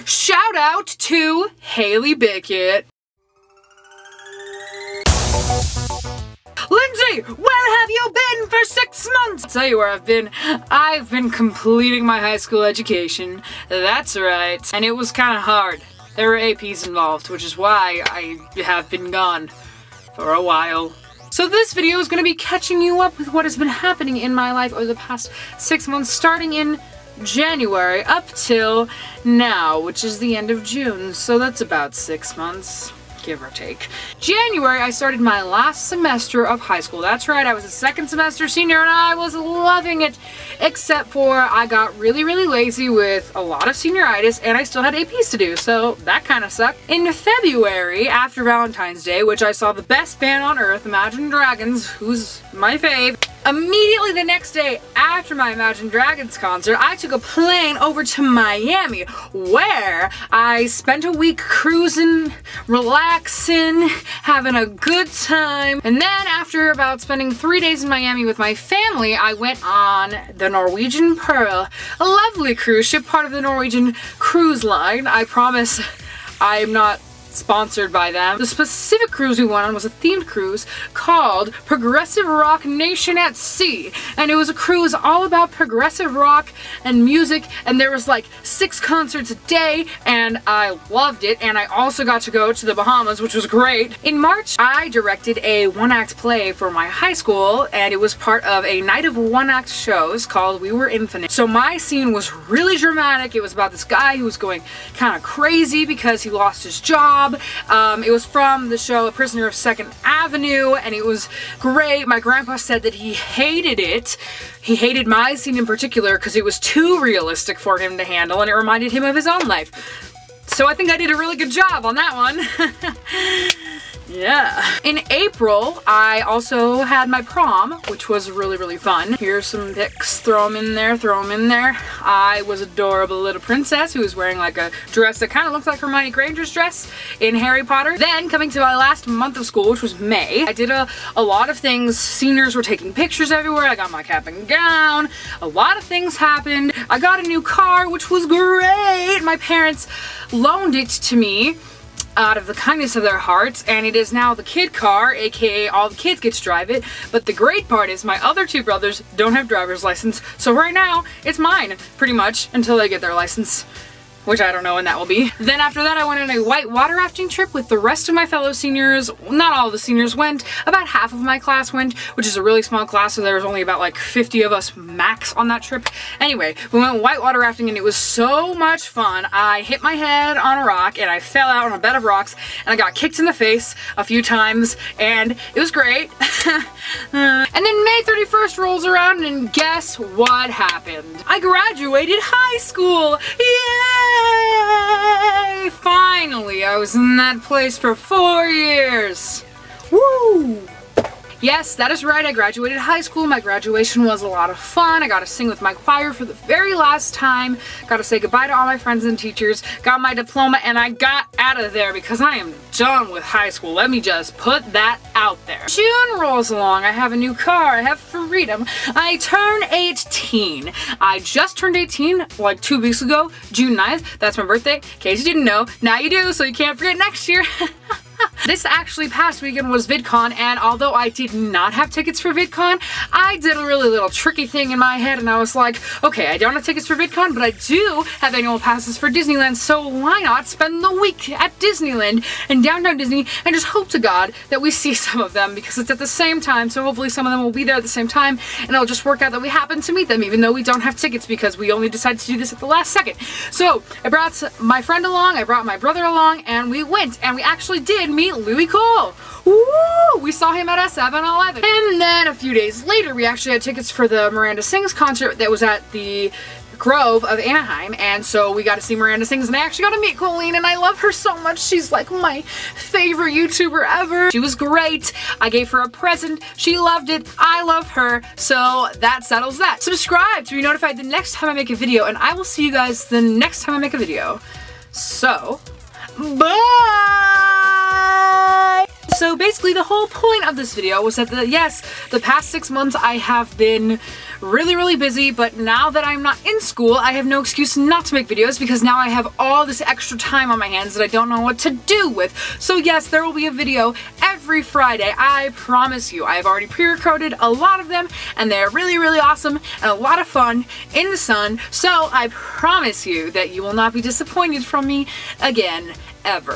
Shout out to Haley Bickett. Lindsay, where have you been for 6 months? I'll tell you where I've been. I've been completing my high school education. That's right. And it was kind of hard. There were APs involved, which is why I have been gone for a while. So this video is going to be catching you up with what has been happening in my life over the past 6 months, starting in January up till now, which is the end of June. So that's about 6 months. Give or take. January, I started my last semester of high school. That's right, I was a second semester senior and I was loving it, except for I got really lazy with a lot of senioritis and I still had APs to do, so that kind of sucked. In February, after Valentine's Day, which I saw the best band on earth, Imagine Dragons, who's my fave, immediately the next day after my Imagine Dragons concert, I took a plane over to Miami, where I spent a week cruising, relaxing, having a good time. And then after about spending 3 days in Miami with my family, I went on the Norwegian Pearl, a lovely cruise ship, part of the Norwegian Cruise Line. I promise I'm not sponsored by them. The specific cruise we went on was a themed cruise called Progressive Rock Nation at Sea, and it was a cruise all about progressive rock and music, and there was like 6 concerts a day, and I loved it. And I also got to go to the Bahamas, which was great. In March, I directed a one-act play for my high school, and it was part of a night of one-act shows called We Were Infinite. So my scene was really dramatic. It was about this guy who was going kind of crazy because he lost his job. It was from the show A Prisoner of 2nd Avenue, and it was great. My grandpa said that he hated it. He hated my scene in particular because it was too realistic for him to handle, and it reminded him of his own life. So I think I did a really good job on that one. Yeah. In April, I also had my prom, which was really fun. Here's some pics. Throw them in there, throw them in there. I was adorable little princess who was wearing like a dress that kind of looked like Hermione Granger's dress in Harry Potter. Then, coming to my last month of school, which was May, I did a lot of things. Seniors were taking pictures everywhere. I got my cap and gown. A lot of things happened. I got a new car, which was great. My parents loaned it to me out of the kindness of their hearts, and it is now the kid car, aka all the kids get to drive it. But the great part is my other 2 brothers don't have driver's license, so right now it's mine, pretty much, until they get their license, which I don't know when that will be. Then after that, I went on a white water rafting trip with the rest of my fellow seniors. Not all of the seniors went, about half of my class went, which is a really small class, so there was only about like 50 of us max on that trip. Anyway, we went white water rafting and it was so much fun. I hit my head on a rock and I fell out on a bed of rocks and I got kicked in the face a few times and it was great. And then May 31st rolls around and guess what happened? I graduated high school! Yay! Finally, I was in that place for 4 years. Woo! Yes, that is right, I graduated high school. My graduation was a lot of fun. I got to sing with my choir for the very last time. Got to say goodbye to all my friends and teachers. Got my diploma and I got out of there because I am done with high school. Let me just put that out there. June rolls along. I have a new car. I have freedom. I turn 18. I just turned 18 like 2 weeks ago, June 9th. That's my birthday. In case you didn't know, now you do, so you can't forget next year. This actually past weekend was VidCon, and although I did not have tickets for VidCon, I did a really little tricky thing in my head and I was like, okay, I don't have tickets for VidCon, but I do have annual passes for Disneyland, so why not spend the week at Disneyland and downtown Disney and just hope to God that we see some of them because it's at the same time, so hopefully some of them will be there at the same time and it'll just work out that we happen to meet them even though we don't have tickets because we only decided to do this at the last second. So I brought my friend along, I brought my brother along, and we went and we actually did meet Louis Cole. Woo! We saw him at a 7-Eleven. And then a few days later, we actually had tickets for the Miranda Sings concert that was at the Grove of Anaheim, and so we got to see Miranda Sings, and I actually got to meet Colleen, and I love her so much. She's like my favorite YouTuber ever. She was great. I gave her a present. She loved it. I love her. So that settles that. Subscribe to be notified the next time I make a video, and I will see you guys the next time I make a video. So, bye! So basically the whole point of this video was that yes, the past 6 months I have been really busy, but now that I'm not in school, I have no excuse not to make videos because now I have all this extra time on my hands that I don't know what to do with. So yes, there will be a video every Friday, I promise you. I have already pre-recorded a lot of them and they're really awesome and a lot of fun in the sun, so I promise you that you will not be disappointed from me again, ever.